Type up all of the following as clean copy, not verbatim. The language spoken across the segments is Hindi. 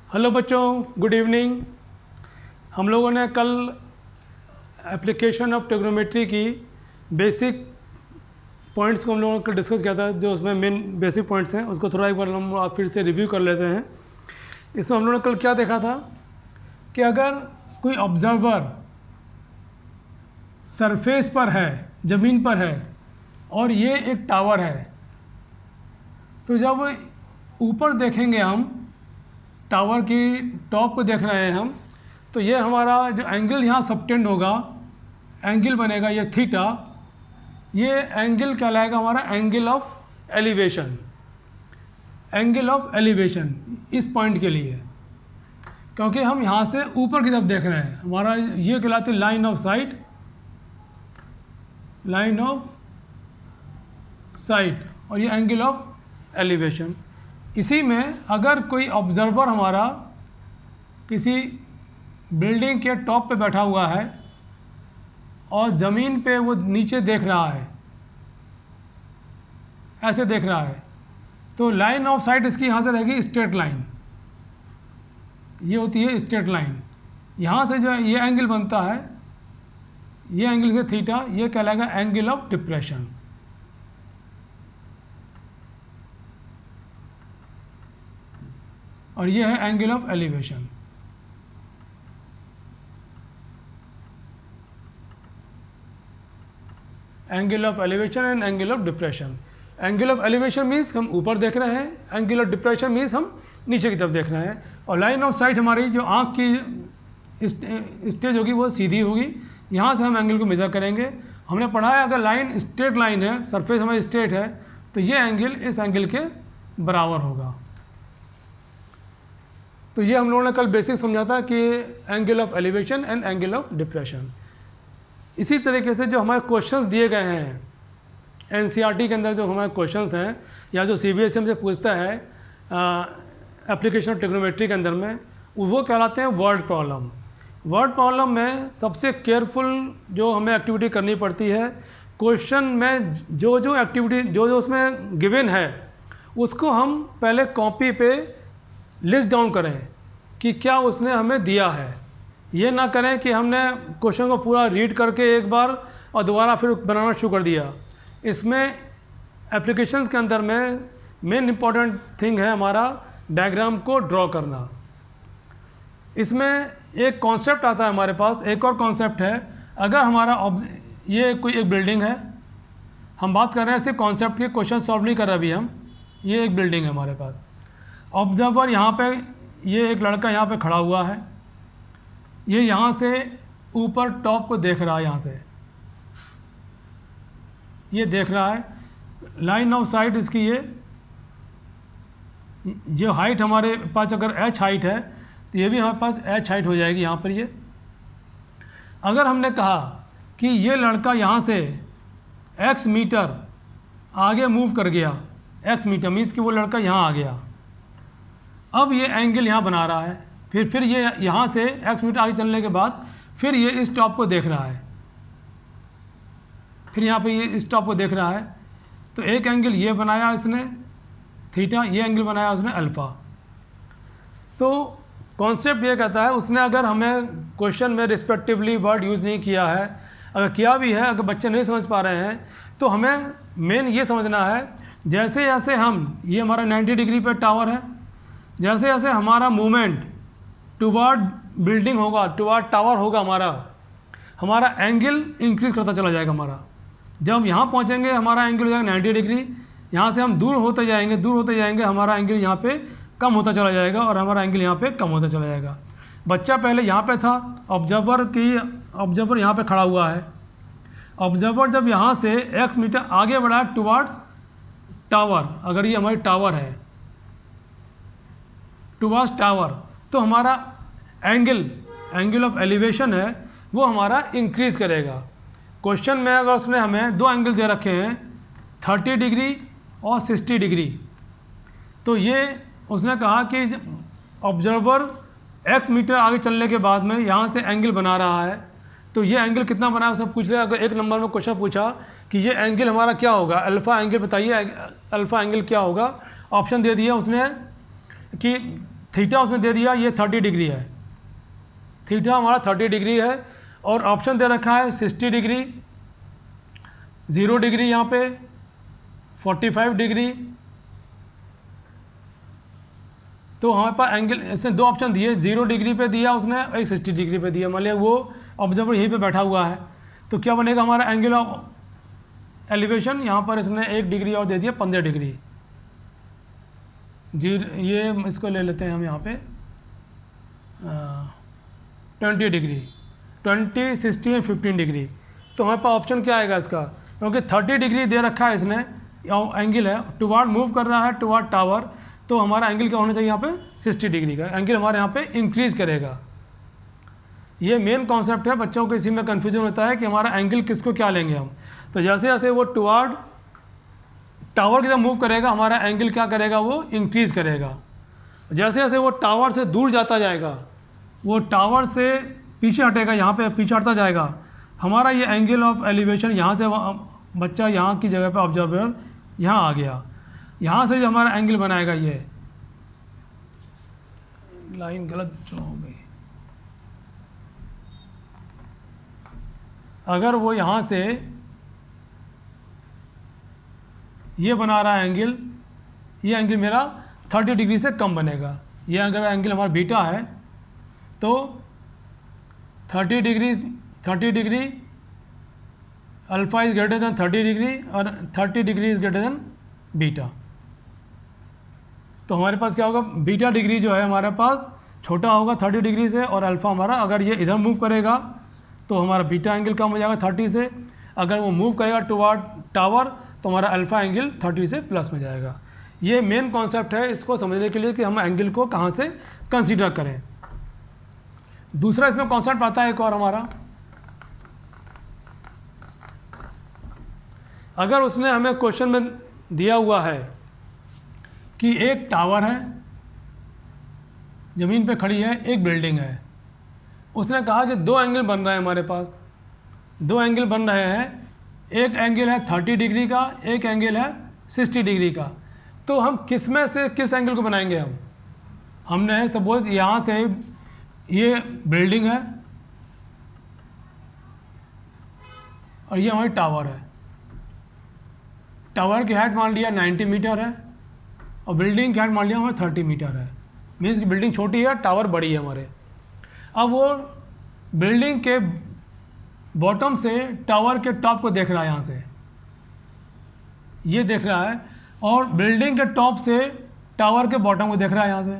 हेलो बच्चों, गुड इवनिंग। हम लोगों ने कल एप्लीकेशन ऑफ ट्रिग्नोमेट्री की बेसिक पॉइंट्स को हम लोगों ने कल डिस्कस किया था। जो उसमें मेन बेसिक पॉइंट्स हैं उसको थोड़ा एक बार हम आप फिर से रिव्यू कर लेते हैं। इसमें हम लोगों ने कल क्या देखा था कि अगर कोई ऑब्जर्वर सरफेस पर है, ज़मीन पर है, और ये एक टावर है, तो जब ऊपर देखेंगे हम टावर की टॉप को देख रहे हैं हम, तो ये हमारा जो एंगल यहाँ सबटेंड होगा, एंगल बनेगा ये थीटा, ये एंगल कहलाएगा हमारा angle of elevation. Angle of elevation इस पॉइंट के लिए, क्योंकि हम यहाँ से ऊपर की तरफ देख रहे हैं, हमारा ये कहलाती है line of site, line of site, और ये एंगल ऑफ एलिवेशन। इसी में अगर कोई ऑब्जर्वर हमारा किसी बिल्डिंग के टॉप पे बैठा हुआ है और ज़मीन पे वो नीचे देख रहा है, ऐसे देख रहा है, तो लाइन ऑफ साइट इसकी यहाँ से रहेगी स्ट्रेट लाइन, ये होती है स्ट्रेट लाइन। यहाँ से जो ये एंगल बनता है, ये एंगल से थीटा, ये कहलाएगा एंगल ऑफ डिप्रेशन। और ये है angle of elevation. Angle of elevation and angle of depression. Angle of elevation means हम ऊपर देख रहे हैं, एंगल ऑफ डिप्रेशन मीन्स हम नीचे की तरफ देख रहे हैं। और लाइन ऑफ साइट हमारी जो आँख की स्टेज होगी वो सीधी होगी, यहाँ से हम एंगल को मेज़र करेंगे। हमने पढ़ा है अगर लाइन स्ट्रेट लाइन है, सरफेस हमारी स्ट्रेट है, तो ये एंगल इस एंगल के बराबर होगा। तो ये हम लोगों ने कल बेसिक समझा था कि angle of elevation and angle of depression. इसी तरीके से जो हमारे क्वेश्चंस दिए गए हैं एनसीईआरटी के अंदर, जो हमारे क्वेश्चंस हैं या जो सीबीएसई से पूछता है एप्लीकेशन ऑफ ट्रिग्नोमेट्री के अंदर में, वो कहलाते हैं वर्ड प्रॉब्लम। वर्ड प्रॉब्लम में सबसे केयरफुल जो हमें एक्टिविटी करनी पड़ती है, क्वेश्चन में जो जो एक्टिविटी जो उसमें गिवन है उसको हम पहले कॉपी पे लिस्ट डाउन करें कि क्या उसने हमें दिया है। ये ना करें कि हमने क्वेश्चन को पूरा रीड करके एक बार और दोबारा फिर बनाना शुरू कर दिया। इसमें एप्लीकेशंस के अंदर में मेन इम्पॉर्टेंट थिंग है हमारा डायग्राम को ड्रॉ करना। इसमें एक कॉन्सेप्ट आता है हमारे पास, एक और कॉन्सेप्ट है। अगर हमारा ये कोई एक बिल्डिंग है, हम बात कर रहे हैं सिर्फ कॉन्सेप्ट के, क्वेश्चन सॉल्व नहीं कर रहे अभी हम। ये एक बिल्डिंग है हमारे पास, ऑब्जर्वर यहाँ पे, ये एक लड़का यहाँ पे खड़ा हुआ है, ये यहाँ से ऊपर टॉप को देख रहा है, यहाँ से ये देख रहा है। लाइन ऑफ साइट इसकी ये जो हाइट हमारे पास अगर h हाइट है तो ये भी हमारे पास h हाइट हो जाएगी यहाँ पर। ये अगर हमने कहा कि ये लड़का यहाँ से x मीटर आगे मूव कर गया, x मीटर मीन्स कि वो लड़का यहाँ आ गया, अब ये एंगल यहाँ बना रहा है, फिर ये यहाँ से x मीटर आगे चलने के बाद फिर ये इस टॉप को देख रहा है, फिर यहाँ पे ये इस टॉप को देख रहा है। तो एक एंगल ये बनाया इसने थीटा, ये एंगल बनाया उसने अल्फ़ा। तो कॉन्सेप्ट ये कहता है, उसने अगर हमें क्वेश्चन में रिस्पेक्टिवली वर्ड यूज़ नहीं किया है, अगर किया भी है, अगर बच्चे नहीं समझ पा रहे हैं, तो हमें मेन ये समझना है जैसे जैसे हम, ये हमारा 90 डिग्री पे टावर है, जैसे जैसे हमारा मूवमेंट टुवर्ड बिल्डिंग होगा, टुवर्ड टावर होगा, हमारा एंगल इंक्रीज़ करता चला जाएगा हमारा। जब यहाँ पहुँचेंगे हमारा एंगल हो जाएगा 90 डिग्री, यहाँ से हम दूर होते जाएंगे, हमारा एंगल यहाँ पे कम होता चला जाएगा और हमारा एंगल यहाँ पे कम होता चला जाएगा। बच्चा पहले यहाँ पे था, ऑब्जर्वर यहाँ पे खड़ा हुआ है। ऑब्जर्वर जब यहाँ से x मीटर आगे बढ़ा टुवर्ड्स टावर, अगर ये हमारी टावर है, टुवर्ड्स टावर, तो हमारा एंगल ऑफ एलिवेशन है वो हमारा इंक्रीज़ करेगा। क्वेश्चन में अगर उसने हमें दो एंगल दे रखे हैं 30 डिग्री और 60 डिग्री, तो ये उसने कहा कि ऑब्जर्वर x मीटर आगे चलने के बाद में यहाँ से एंगल बना रहा है, तो ये एंगल कितना बना है सब पूछ रहे। अगर एक नंबर में क्वेश्चन पूछा कि ये एंगल हमारा क्या होगा, अल्फ़ा एंगल बताइए, अल्फ़ा एंगल क्या होगा, ऑप्शन दे दिया उसने कि थीटा उसने दे दिया ये 30 डिग्री है, थीटा हमारा 30 डिग्री है, और ऑप्शन दे रखा है 60 डिग्री, 0 डिग्री यहाँ पे, 45 डिग्री। तो हमारे पास एंगल, इसने दो ऑप्शन दिए, 0 डिग्री पे दिया उसने, एक 60 डिग्री पे दिया। मान लिया वो ऑब्जर्वर यहीं पे बैठा हुआ है, तो क्या बनेगा हमारा एंगल ऑफ एलिवेशन, यहाँ पर इसने 1 डिग्री और दे दिया 15 डिग्री। ये इसको ले लेते हैं हम यहाँ पे 20 डिग्री, 20, 60 एंड 15 डिग्री। तो हमारे पास ऑप्शन क्या आएगा इसका, क्योंकि 30 डिग्री दे रखा है इसने, एंगल है टुवार्ड मूव कर रहा है टुवार्ड टावर, तो हमारा एंगल क्या होना चाहिए यहाँ पे 60 डिग्री का एंगल हमारे यहाँ पे इंक्रीज करेगा। ये मेन कॉन्सेप्ट है, बच्चों को इसी में कन्फ्यूजन होता है कि हमारा एंगल किसको क्या लेंगे हम। तो जैसे जैसे वो टुवार्ड टावर की तरफ मूव करेगा, हमारा एंगल क्या करेगा, वो इंक्रीज़ करेगा। जैसे जैसे वो टावर से दूर जाता जाएगा, वो टावर से पीछे हटेगा, यहाँ पे पीछे हटता जाएगा, हमारा ये एंगल ऑफ एलिवेशन यहाँ से बच्चा यहाँ की जगह पे ऑब्जर्वर यहाँ आ गया, यहाँ से जो हमारा एंगल बनाएगा, ये लाइन गलत जो हो गई, अगर वो यहाँ से ये बना रहा है एंगल, ये एंगल मेरा 30 डिग्री से कम बनेगा। ये अगर एंगल हमारा बीटा है तो 30 degree alpha is greater than 30 degree और 30 degree is greater than beta. तो हमारे पास क्या होगा, बीटा डिग्री जो है हमारे पास छोटा होगा 30 डिग्री से, और अल्फ़ा हमारा अगर ये इधर मूव करेगा तो हमारा बीटा एंगल कम हो जाएगा 30 से, अगर वो मूव करेगा टुवार्ड टावर तो हमारा अल्फ़ा एंगल 30 से प्लस में जाएगा। ये मेन कॉन्सेप्ट है इसको समझने के लिए कि हम एंगल को कहाँ से कंसीडर करें। दूसरा इसमें कॉन्सेप्ट आता है एक और हमारा, अगर उसने हमें क्वेश्चन में दिया हुआ है कि एक टावर है, ज़मीन पे खड़ी है, एक बिल्डिंग है, उसने कहा कि दो एंगल बन रहे हैं हमारे पास, दो एंगल बन रहे हैं, एक एंगल है 30 डिग्री का, एक एंगल है 60 डिग्री का। तो हम किस में से किस एंगल को बनाएंगे हमने सपोज यहाँ से ये बिल्डिंग है और ये हमारी टावर है, टावर की हाइट मान लिया 90 मीटर है और बिल्डिंग की हाइट मान लिया हमारे 30 मीटर है। मीन्स की बिल्डिंग छोटी है, टावर बड़ी है हमारे। अब वो बिल्डिंग के बॉटम से टावर के टॉप को देख रहा है, यहाँ से ये देख रहा है, और बिल्डिंग के टॉप से टावर के बॉटम को देख रहा है यहाँ से।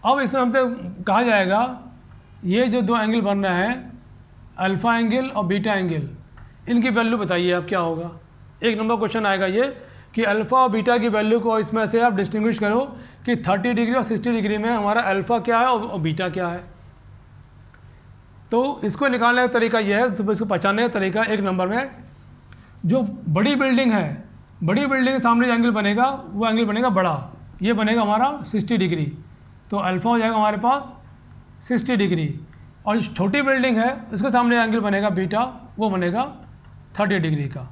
अब इसमें हमसे कहा जाएगा ये जो दो एंगल बन रहे हैं, अल्फ़ा एंगल और बीटा एंगल, इनकी वैल्यू बताइए आप क्या होगा। एक नंबर क्वेश्चन आएगा ये कि अल्फ़ा और बीटा की वैल्यू को इसमें से आप डिस्टिंग्विश करो कि 30 डिग्री और 60 डिग्री में हमारा अल्फ़ा क्या है और बीटा क्या है। तो इसको निकालने का तरीका यह है, इसको पहचानने का तरीका, एक नंबर में जो बड़ी बिल्डिंग है, बड़ी बिल्डिंग के सामने जो एंगल बनेगा वो एंगल बनेगा बड़ा, ये बनेगा हमारा 60 डिग्री, तो अल्फ़ा हो जाएगा हमारे पास 60 डिग्री। और जो छोटी बिल्डिंग है उसके सामने एंगल बनेगा बीटा, वो बनेगा 30 डिग्री का।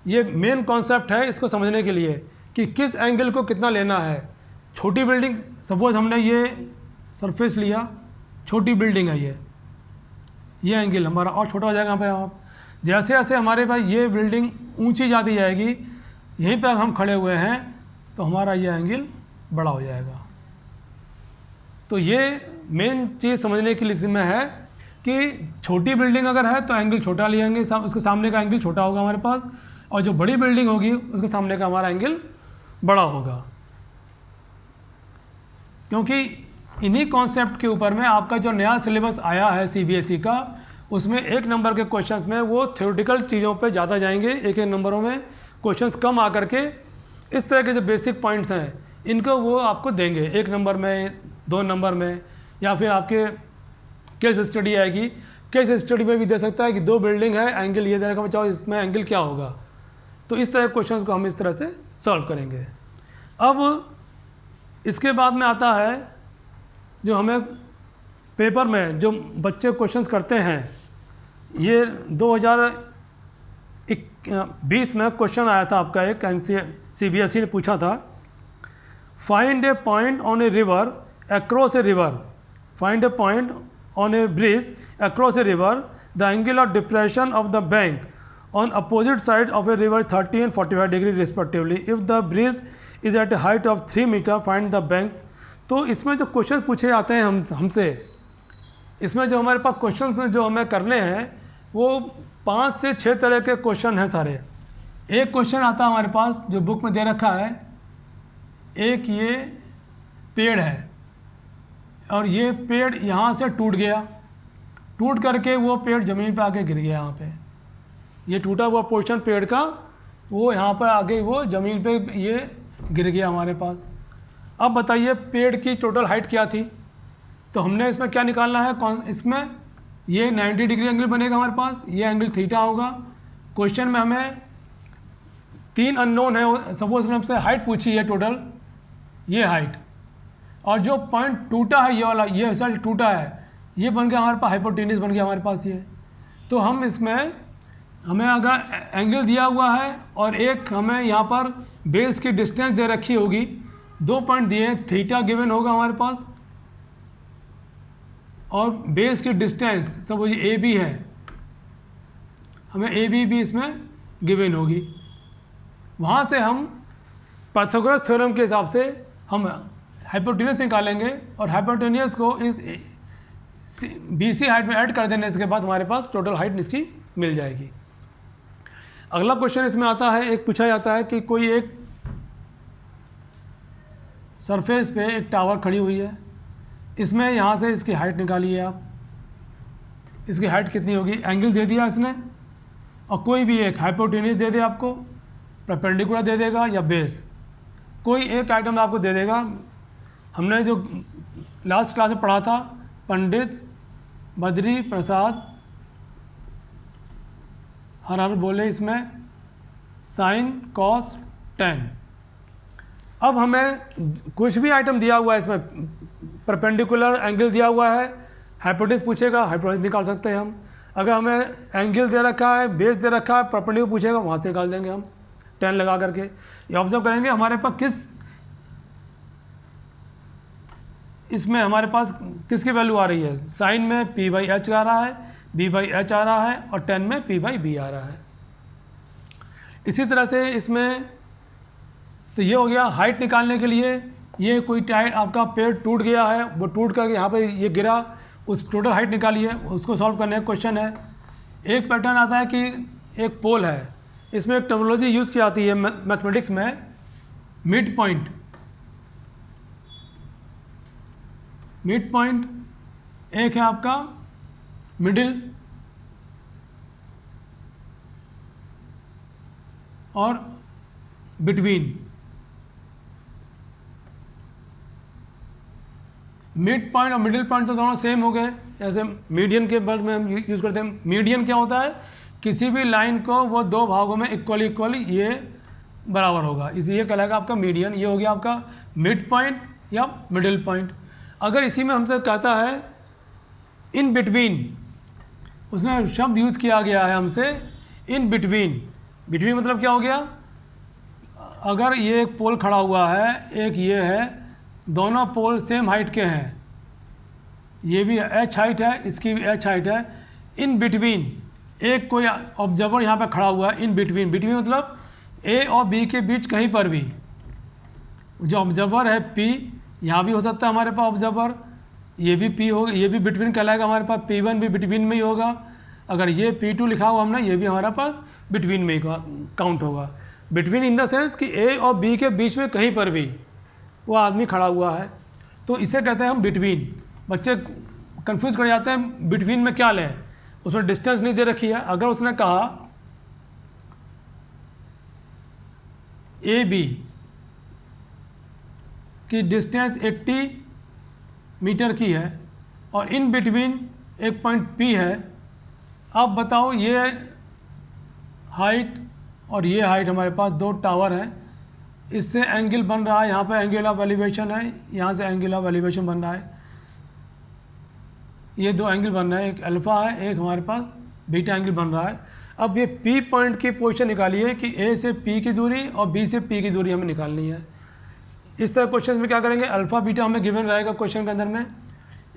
ये मेन कॉन्सेप्ट है इसको समझने के लिए कि किस एंगल को कितना लेना है। छोटी बिल्डिंग, सपोज हमने ये सरफेस लिया, छोटी बिल्डिंग है ये एंगल हमारा और छोटा हो जाएगा यहाँ पे। आप जैसे जैसे हमारे पास ये बिल्डिंग ऊंची जाती जाएगी, यहीं पे हम खड़े हुए हैं तो हमारा ये एंगल बड़ा हो जाएगा। तो ये मेन चीज़ समझने के लिए इसमें है कि छोटी बिल्डिंग अगर है तो एंगल छोटा लेंगे, उसके सामने का एंगल छोटा होगा हमारे पास, और जो बड़ी बिल्डिंग होगी उसके सामने का हमारा एंगल बड़ा होगा। क्योंकि इन्हीं कॉन्सेप्ट के ऊपर में आपका जो नया सिलेबस आया है CBSE का, उसमें एक नंबर के क्वेश्चंस में वो थ्योरेटिकल चीज़ों पे ज़्यादा जाएंगे, एक एक नंबरों में क्वेश्चंस कम आकर के इस तरह के जो बेसिक पॉइंट्स हैं इनको वो आपको देंगे, एक नंबर में, 2 नंबर में, या फिर आपके केस स्टडी आएगी। केस स्टडी में भी दे सकता है कि 2 बिल्डिंग है, एंगल ये दे रखा, बचाओ इसमें एंगल क्या होगा। तो इस तरह के क्वेश्चंस को हम इस तरह से सॉल्व करेंगे। अब इसके बाद में आता है जो हमें पेपर में जो बच्चे क्वेश्चंस करते हैं, ये 20 में क्वेश्चन आया था आपका, एक CBSE ने पूछा था, find a point on a river across a river, find a point on a bridge across a river, the angle of depression of the bank on opposite side of a river 30 and 45 degree respectively, if the bridge is at a height of 3 metre find the bank. तो इसमें जो क्वेश्चन पूछे जाते हैं हमसे, इसमें जो हमारे पास क्वेश्चन जो हमें करने हैं वो 5 से 6 तरह के क्वेश्चन हैं सारे। एक क्वेश्चन आता है हमारे पास जो बुक में दे रखा है, एक ये पेड़ है और ये पेड़ यहाँ से टूट गया, टूट करके वो पेड़ ज़मीन पे आके गिर गया, यहाँ पे ये टूटा हुआ पोर्शन पेड़ का वो यहाँ पर आके वो ज़मीन पे ये गिर गया हमारे पास। अब बताइए पेड़ की टोटल हाइट क्या थी, तो हमने इसमें क्या निकालना है, कौन इसमें ये 90 डिग्री एंगल बनेगा हमारे पास, ये एंगल थीटा होगा। क्वेश्चन में हमें 3 अननोन है, सपोज ने हमसे हाइट पूछी है टोटल, ये हाइट, और जो पॉइंट टूटा है ये वाला, ये ऐसा टूटा है, ये बन गया हमारे पास हाइपोटेन्यूज बन गया हमारे पास ये। तो हम इसमें हमें अगर एंगल दिया हुआ है और एक हमें यहाँ पर बेस की डिस्टेंस दे रखी होगी, 2 पॉइंट दिए, थीटा गिवन होगा हमारे पास और बेस की डिस्टेंस सब ए बी है, हमें ए बी भी इसमें गिवन होगी। वहाँ से हम पाइथागोरस थ्योरम के हिसाब से हम हाइपोटेन्यूज निकालेंगे और हाइपोटेन्यूज को इस BC हाइट में ऐड कर देने के बाद हमारे पास टोटल हाइट इसकी मिल जाएगी। अगला क्वेश्चन इसमें आता है, एक पूछा जाता है कि कोई एक सरफेस पे एक टावर खड़ी हुई है, इसमें यहाँ से इसकी हाइट निकालिए आप, इसकी हाइट कितनी होगी, एंगल दे दिया इसने और कोई भी एक हाइपोटेन्यूज दे दे आपको, परपेंडिकुलर दे देगा या बेस, कोई एक आइटम आपको दे देगा। हमने जो लास्ट क्लास में पढ़ा था, पंडित बद्री प्रसाद हर हर बोले इसमें साइन कॉस टेन। अब हमें कुछ भी आइटम दिया हुआ है, इसमें परपेंडिकुलर एंगल दिया हुआ है, हाइपोटेन्यूज पूछेगा, हाइपोटेन्यूज निकाल सकते हैं हम। अगर हमें एंगल दे रखा है, बेस दे रखा है, परपेंडिकुलर पूछेगा, वहाँ से निकाल देंगे हम 10 लगा करके। ये ऑब्जर्व करेंगे हमारे पास इसमें हमारे पास किसकी वैल्यू आ रही है, साइन में P/H आ रहा है, B/H आ रहा है और 10 में P/B आ रहा है। इसी तरह से इसमें तो ये हो गया हाइट निकालने के लिए। ये कोई टाइट आपका पेड़ टूट गया है, वो टूट करके यहाँ पे ये गिरा, उस टोटल हाइट निकालिए, उसको सॉल्व करने का क्वेश्चन है। एक पैटर्न आता है कि एक पोल है, इसमें एक टर्मिनोलॉजी यूज़ की जाती है मैथमेटिक्स में, मिड पॉइंट। मिड पॉइंट एक है आपका मिडिल और बिटवीन। मिड पॉइंट और मिडिल पॉइंट तो दोनों सेम हो गए। जैसे मीडियन के वर्ड में हम यूज़ करते हैं, मीडियन क्या होता है, किसी भी लाइन को वो 2 भागों में इक्वली ये बराबर होगा, इसी ये कहलाएगा आपका मीडियन। ये हो गया आपका मिड पॉइंट या मिडिल पॉइंट। अगर इसी में हमसे कहता है इन बिटवीन, उसमें शब्द यूज़ किया गया है हमसे इन बिटवीन। बिटवीन मतलब क्या हो गया, अगर ये एक पोल खड़ा हुआ है, एक ये है, दोनों पोल सेम हाइट के हैं, ये भी H हाइट है, इसकी भी H हाइट है, इन बिटवीन एक कोई ऑब्जर्वर यहाँ पे खड़ा हुआ है, इन बिटवीन। बिटवीन मतलब A और B के बीच कहीं पर भी जो ऑब्जर्वर है P, यहाँ भी हो सकता है हमारे पास ऑब्जर्वर, ये भी P होगा, ये भी बिटवीन कहलाएगा हमारे पास, P1 भी बिटवीन में ही होगा। अगर ये P2 लिखा हुआ हमने, ये भी हमारे पास बिटवीन में ही काउंट होगा। बिटवीन इन द सेंस कि A और B के बीच में कहीं पर भी वो आदमी खड़ा हुआ है, तो इसे कहते हैं हम बिटवीन। बच्चे कंफ्यूज कर जाते हैं बिटवीन में क्या लें, उसमें डिस्टेंस नहीं दे रखी है। अगर उसने कहा AB की डिस्टेंस 80 मीटर की है और इन बिटवीन एक पॉइंट P है, अब बताओ ये हाइट और ये हाइट हमारे पास 2 टावर हैं, इससे एंगल बन रहा है, यहाँ पे एंगल ऑफ एलिवेशन है, यहाँ से एंगल ऑफ एलिवेशन बन रहा है, ये 2 एंगल बन रहे हैं, एक अल्फ़ा है, एक हमारे पास बीटा एंगल बन रहा है। अब ये P पॉइंट की पोजीशन निकालिए कि A से P की दूरी और B से P की दूरी हमें निकालनी है। इस तरह क्वेश्चन में क्या करेंगे, अल्फ़ा बीटा हमें गिवन रहेगा क्वेश्चन के अंदर में।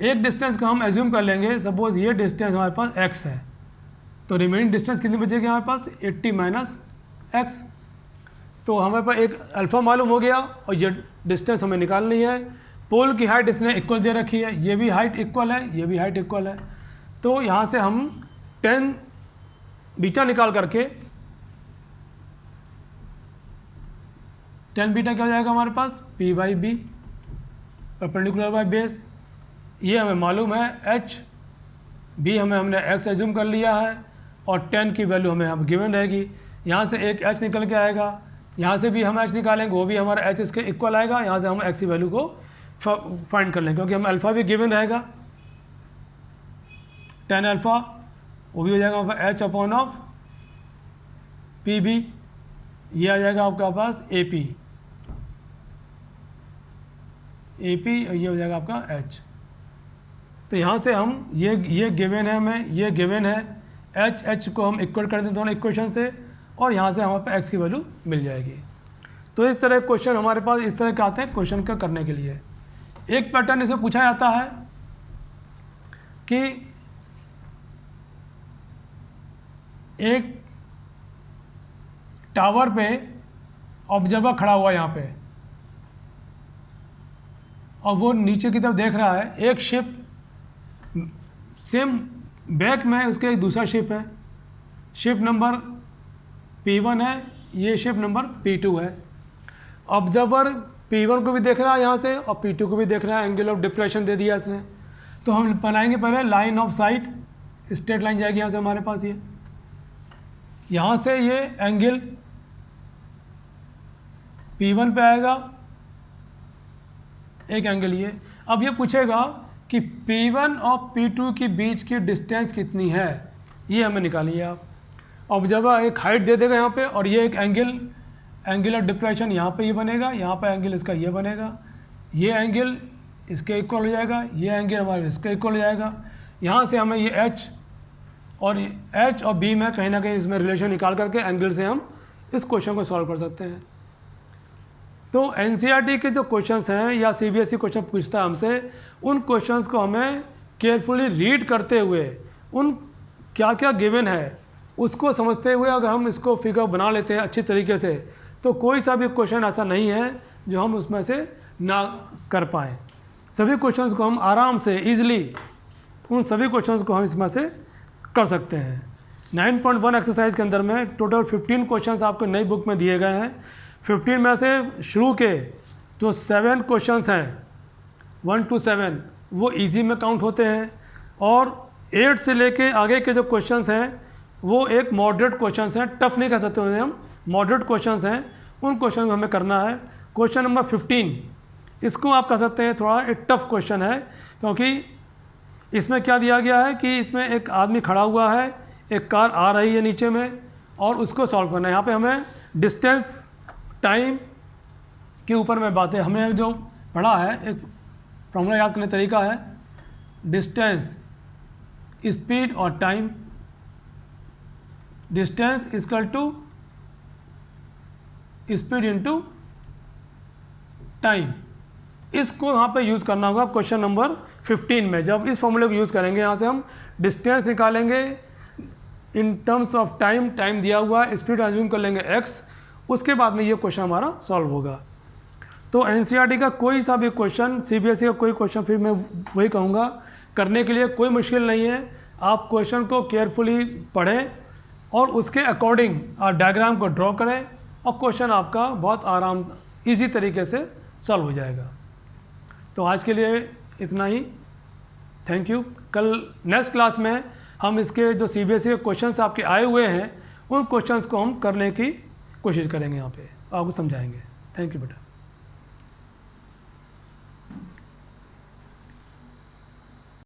एक डिस्टेंस को हम एज्यूम कर लेंगे, सपोज ये डिस्टेंस हमारे पास x है, तो रिमेनिंग डिस्टेंस कितनी बचेगी हमारे पास 80 माइनस x। तो हमारे पास एक अल्फ़ा मालूम हो गया और ये डिस्टेंस हमें निकालनी है। पोल की हाइट इसने इक्वल दे रखी है, ये भी हाइट इक्वल है, ये भी हाइट इक्वल है। तो यहाँ से हम 10 बीटा निकाल करके 10 बीटा क्या हो जाएगा हमारे पास P/B परपेंडिकुलर बाय बेस। ये हमें मालूम है h, b हमने x एज्यूम कर लिया है और 10 की वैल्यू हमें हम गिवन रहेगी। यहाँ से एक h निकल के आएगा, यहाँ से भी हम h निकालेंगे, वो भी हमारा h इसके इक्वल आएगा। यहाँ से हम x की वैल्यू को फाइंड कर लेंगे क्योंकि हमें अल्फ़ा भी गिवन रहेगा 10 अल्फ़ा, वो भी हो जाएगा आपका h अपॉन ऑफ P/B। ये आ जाएगा आपका पास AP और ये हो जाएगा आपका h। तो यहाँ से हम ये गिवन है हमें, ये गिवन है h को हम इक्वल कर दें दोनों इक्वेशन से और यहाँ से हमारे पास x की वैल्यू मिल जाएगी। तो इस तरह क्वेश्चन हमारे पास इस तरह के आते हैं क्वेश्चन का करने के लिए। एक पैटर्न इसमें पूछा जाता है कि एक टावर पे ऑब्जर्वर खड़ा हुआ यहाँ पे और वो नीचे की तरफ देख रहा है, एक शिप सेम बैक में उसके एक दूसरा शिप है, शिप नंबर P1 है, ये शिप नंबर P2 है। ऑब्जर्वर P1 को भी देख रहा है यहाँ से और P2 को भी देख रहा है, एंगल ऑफ डिप्रेशन दे दिया इसने। तो हम बनाएंगे पहले line of site, straight line जाएगी यहाँ से हमारे पास, ये यहाँ से ये एंगल P1 पे आएगा, एक एंगल ये। अब ये पूछेगा कि P1 और P2 के बीच की डिस्टेंस कितनी है, ये हमें निकालिए आप। ऑब्जर्वर एक हाइट दे देगा यहाँ पे और ये एक एंगल ऑफ डिप्रेशन यहाँ पे ये बनेगा, यहाँ पे एंगल इसका ये बनेगा, ये एंगल इसके इक्वल हो जाएगा, ये एंगल हमारे इसके इक्वल हो जाएगा। यहाँ से हमें ये H और B में कहीं ना कहीं इसमें रिलेशन निकाल करके एंगल से हम इस क्वेश्चन को सॉल्व कर सकते हैं। तो NCERT के जो क्वेश्चंस हैं या CBSE क्वेश्चन पूछता है हमसे, उन क्वेश्चंस को हमें केयरफुली रीड करते हुए उन क्या क्या गिवन है उसको समझते हुए अगर हम इसको फिगर बना लेते हैं अच्छी तरीके से, तो कोई सा भी क्वेश्चन ऐसा नहीं है जो हम उसमें से ना कर पाएँ। सभी क्वेश्चंस को हम आराम से ईजिली उन सभी क्वेश्चंस को हम इसमें से कर सकते हैं। 9.1 एक्सरसाइज के अंदर में टोटल 15 क्वेश्चंस आपको नई बुक में दिए गए हैं। 15 में से शुरू के जो 7 क्वेश्चंस हैं 1 to 7 वो इजी में काउंट होते हैं और 8 से लेके आगे के जो क्वेश्चंस हैं वो एक मॉडरेट क्वेश्चंस हैं, टफ नहीं कह सकते उन्हें हम, मॉडरेट क्वेश्चंस हैं, उन क्वेश्चन को हमें करना है। क्वेश्चन नंबर 15 इसको आप कह सकते हैं थोड़ा एक टफ क्वेश्चन है, क्योंकि इसमें क्या दिया गया है कि इसमें एक आदमी खड़ा हुआ है, एक कार आ रही है नीचे में और उसको सॉल्व करना है। यहाँ पे हमें डिस्टेंस टाइम के ऊपर में बातें हमें जो पढ़ा है, एक फॉर्मूला याद करने तरीका है, डिस्टेंस स्पीड और time, distance equal to speed into time. इसको यहाँ पे यूज़ करना होगा क्वेश्चन नंबर 15 में। जब इस फॉर्मूले को यूज़ करेंगे, यहाँ से हम डिस्टेंस निकालेंगे in terms of time, time दिया हुआ है, स्पीड एज्यूम कर लेंगे x, उसके बाद में ये क्वेश्चन हमारा सॉल्व होगा। तो NCERT का कोई सा भी क्वेश्चन, CBSE का कोई क्वेश्चन, फिर मैं वही कहूँगा, करने के लिए कोई मुश्किल नहीं है। आप क्वेश्चन को केयरफुली पढ़ें और उसके अकॉर्डिंग आप डायग्राम को ड्रॉ करें और क्वेश्चन आपका बहुत ईजी तरीके से सॉल्व हो जाएगा। तो आज के लिए इतना ही, थैंक यू। कल नेक्स्ट क्लास में हम इसके जो CBSE के क्वेश्चंस आपके आए हुए हैं उन क्वेश्चंस को हम करने की कोशिश करेंगे, यहाँ पे आपको समझाएंगे। थैंक यू बेटा।